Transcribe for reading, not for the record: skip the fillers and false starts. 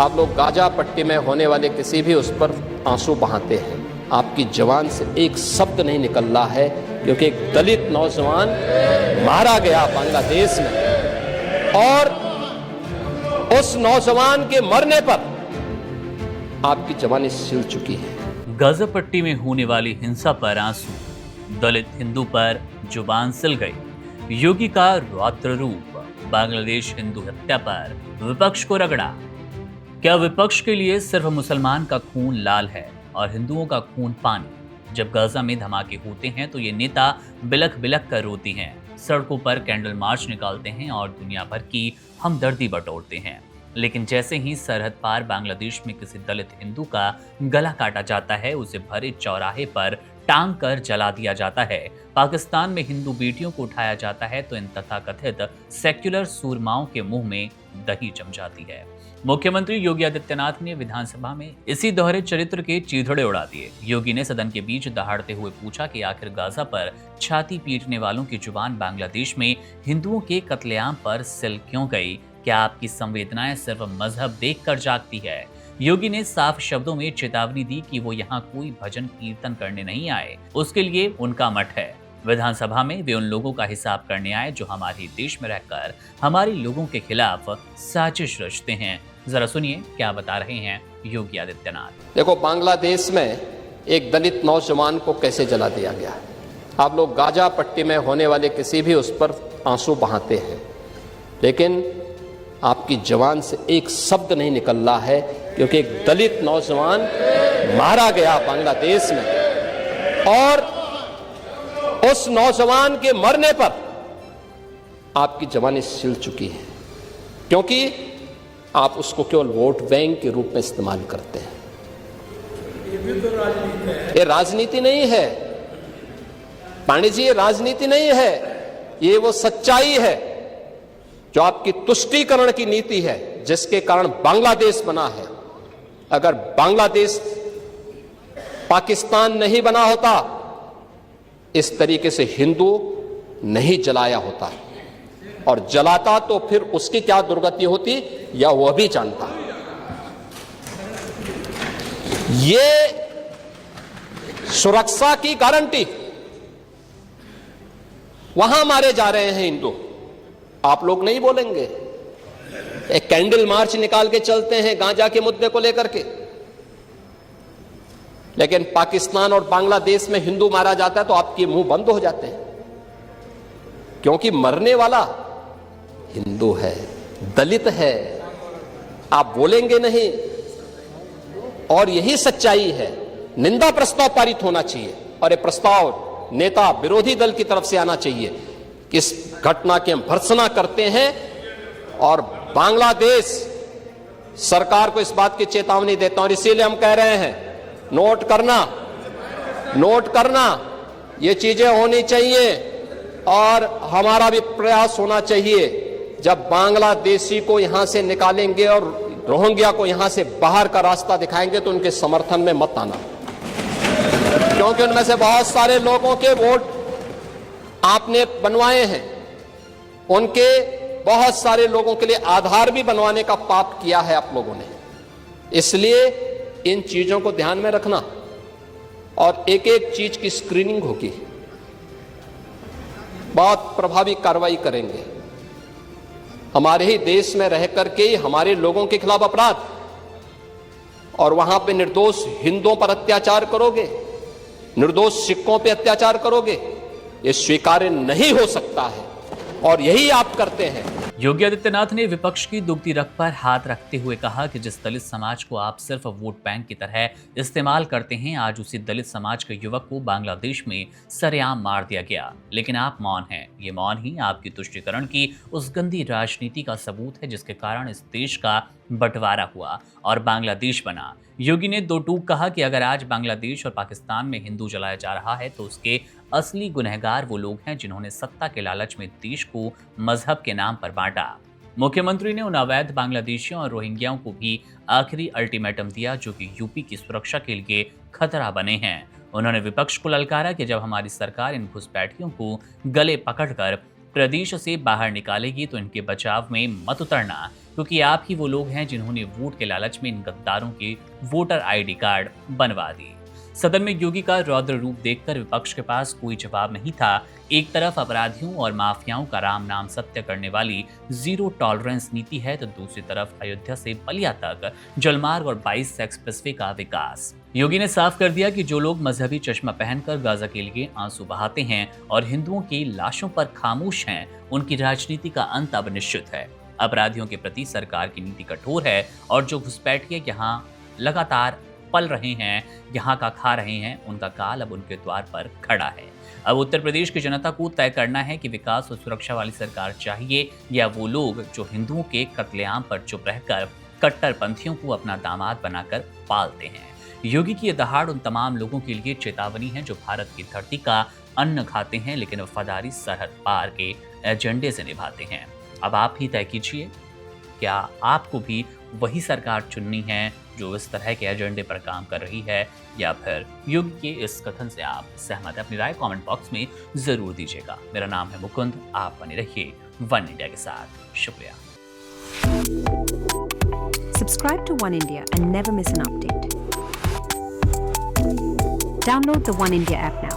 आप लोग गाजा पट्टी में होने वाले किसी भी उस पर आंसू बहाते हैं। आपकी जबान से एक शब्द नहीं निकल रहा है, क्योंकि एक दलित नौजवान मारा गया बांग्लादेश में, और उस नौजवान के मरने पर आपकी जबान सिल चुकी है। गाजा पट्टी में होने वाली हिंसा पर आंसू, दलित हिंदू पर जुबान सिल गई। योगी का रौद्र रूप, बांग्लादेश हिंदू हत्या पर विपक्ष को रगड़ा। क्या विपक्ष के लिए सिर्फ मुसलमान का खून लाल है और हिंदुओं का खून पानी? जब गाजा में धमाके होते हैं तो ये नेता बिलख बिलख कर रोती हैं, सड़कों पर कैंडल मार्च निकालते हैं और दुनिया भर की हमदर्दी बटोरते हैं। लेकिन जैसे ही सरहद पार बांग्लादेश में किसी दलित हिंदू का गला काटा जाता है, उसे भरे चौराहे पर टांग कर जला दिया जाता है, पाकिस्तान में हिंदू बेटियों को उठाया जाता है, तो इन तथाकथित सेक्युलर सूरमाओं के मुंह में दही जम जाती है। मुख्यमंत्री योगी आदित्यनाथ ने विधानसभा में इसी दोहरे चरित्र के चीथड़े उड़ा दिए। योगी ने सदन के बीच दहाड़ते हुए पूछा कि आखिर गाजा पर छाती पीटने वालों की जुबान बांग्लादेश में हिंदुओं के कत्लेआम पर सिल क्यों गई? क्या आपकी संवेदनाएं सिर्फ मजहब देखकर जागती है? योगी ने साफ शब्दों में चेतावनी दी कि वो यहाँ कोई भजन कीर्तन करने नहीं आए, उसके लिए उनका मठ है। विधानसभा में वे उन लोगों का हिसाब करने आए जो हमारे देश में रहकर हमारे लोगों के खिलाफ साजिश रचते हैं। जरा सुनिए क्या बता रहे हैं योगी आदित्यनाथ। देखो, बांग्लादेश में एक दलित नौजवान को कैसे जला दिया गया है। आप लोग गाजा पट्टी में होने वाले किसी भी उस पर आंसू बहाते हैं, लेकिन आपकी जबान से एक शब्द नहीं निकल रहा है, क्योंकि एक दलित नौजवान मारा गया बांग्लादेश में, और उस नौजवान के मरने पर आपकी जबान सिल चुकी है, क्योंकि आप उसको केवल वोट बैंक के रूप में इस्तेमाल करते हैं। ये भी तो राजनीति है। ये राजनीति नहीं है पांडे जी, ये राजनीति नहीं है, ये वो सच्चाई है जो आपकी तुष्टीकरण की नीति है, जिसके कारण बांग्लादेश बना है। अगर बांग्लादेश पाकिस्तान नहीं बना होता, इस तरीके से हिंदू नहीं जलाया होता, और जलाता तो फिर उसकी क्या दुर्गति होती या वह भी जानता। ये सुरक्षा की गारंटी, वहां मारे जा रहे हैं हिंदू, आप लोग नहीं बोलेंगे। एक कैंडल मार्च निकाल के चलते हैं गांजा के मुद्दे को लेकर के, लेकिन पाकिस्तान और बांग्लादेश में हिंदू मारा जाता है तो आपके मुंह बंद हो जाते हैं, क्योंकि मरने वाला हिंदू है, दलित है, आप बोलेंगे नहीं। और यही सच्चाई है। निंदा प्रस्ताव पारित होना चाहिए, और ये प्रस्ताव नेता विरोधी दल की तरफ से आना चाहिए। इस घटना की हम भर्त्सना करते हैं, और बांग्लादेश सरकार को इस बात की चेतावनी देता हूं, और इसीलिए हम कह रहे हैं, नोट करना, ये चीजें होनी चाहिए, और हमारा भी प्रयास होना चाहिए। जब बांग्लादेशी को यहां से निकालेंगे और रोहिंग्या को यहां से बाहर का रास्ता दिखाएंगे, तो उनके समर्थन में मत आना, क्योंकि उनमें से बहुत सारे लोगों के वोट आपने बनवाए हैं, उनके बहुत सारे लोगों के लिए आधार भी बनवाने का पाप किया है आप लोगों ने। इसलिए इन चीजों को ध्यान में रखना, और एक एक चीज की स्क्रीनिंग होगी, बहुत प्रभावी कार्रवाई करेंगे। हमारे ही देश में रह करके ही हमारे लोगों के खिलाफ अपराध, और वहां पे निर्दोष हिंदुओं पर अत्याचार करोगे, निर्दोष सिखों पे अत्याचार करोगे, ये स्वीकार्य नहीं हो सकता है, और यही आप करते हैं। योगी आदित्यनाथ ने विपक्ष की दुखती रग पर हाथ रखते हुए कहा कि जिस दलित समाज को आप सिर्फ वोट बैंक की तरह इस्तेमाल करते हैं, आज उसी दलित समाज के युवक को बांग्लादेश में सरेआम मार दिया गया, लेकिन आप मौन हैं। ये मौन ही आपकी तुष्टीकरण की उस गंदी राजनीति का सबूत है जिसके कारण इस देश का बंटवारा हुआ और बांग्लादेश बना। योगी ने दो टूक कहा कि अगर आज बांग्लादेश और पाकिस्तान में हिंदू जलाया जा रहा है तो उसके असली गुनहगार वो लोग हैं जिन्होंने सत्ता के लालच में देश को मजहब के नाम पर बांटा। मुख्यमंत्री ने उन अवैध बांग्लादेशियों और रोहिंग्याओं को भी आखिरी अल्टीमेटम दिया जो कि यूपी की सुरक्षा के लिए खतरा बने हैं। उन्होंने विपक्ष को ललकारा कि जब हमारी सरकार इन घुसपैठियों को गले पकड़कर प्रदेश से बाहर निकालेगी तो इनके बचाव में मत उतरना, क्योंकि आप ही वो लोग हैं जिन्होंने वोट के लालच में इन गद्दारों के वोटर आईडी कार्ड बनवा दिए। सदन में योगी का रौद्र रूप देखकर विपक्ष के पास कोई जवाब नहीं था। एक तरफ अपराधियों और माफियाओं का राम नाम सत्य करने वाली जीरो टॉलरेंस नीति है, तो दूसरी तरफ अयोध्या से बलिया तक जलमार्ग और 22 एक्सप्रेसवे का विकास। योगी ने साफ कर दिया कि जो लोग मजहबी चश्मा पहनकर गाजा के लिए आंसू बहाते हैं और हिंदुओं की लाशों पर खामोश हैं, उनकी राजनीति का अंत अब निश्चित है। अपराधियों के प्रति सरकार की नीति कठोर है और जो घुसपैठिए यहाँ लगातार पल रहे हैं, यहाँ का खा रहे हैं, उनका काल अब उनके द्वार पर खड़ा है। अब उत्तर प्रदेश की जनता को तय करना है कि विकास और सुरक्षा वाली सरकार चाहिए या वो लोग जो हिंदुओं के कत्लेआम पर चुप रहकर कट्टरपंथियों को अपना दामाद बनाकर पालते हैं। योगी की ये दहाड़ उन तमाम लोगों के लिए चेतावनी है जो भारत की धरती का अन्न खाते हैं लेकिन वफादारी सरहद पार के एजेंडे से निभाते हैं। अब आप ही तय कीजिए, क्या आपको भी वही सरकार चुननी है जो इस तरह के एजेंडे पर काम कर रही है, या फिर योगी के इस कथन से आप सहमत हैं? अपनी राय कमेंट बॉक्स में जरूर दीजिएगा। मेरा नाम है मुकुंद, आप बने रहिए वन इंडिया के साथ। शुक्रिया। Subscribe to One India and never miss an update. Download the One India app now.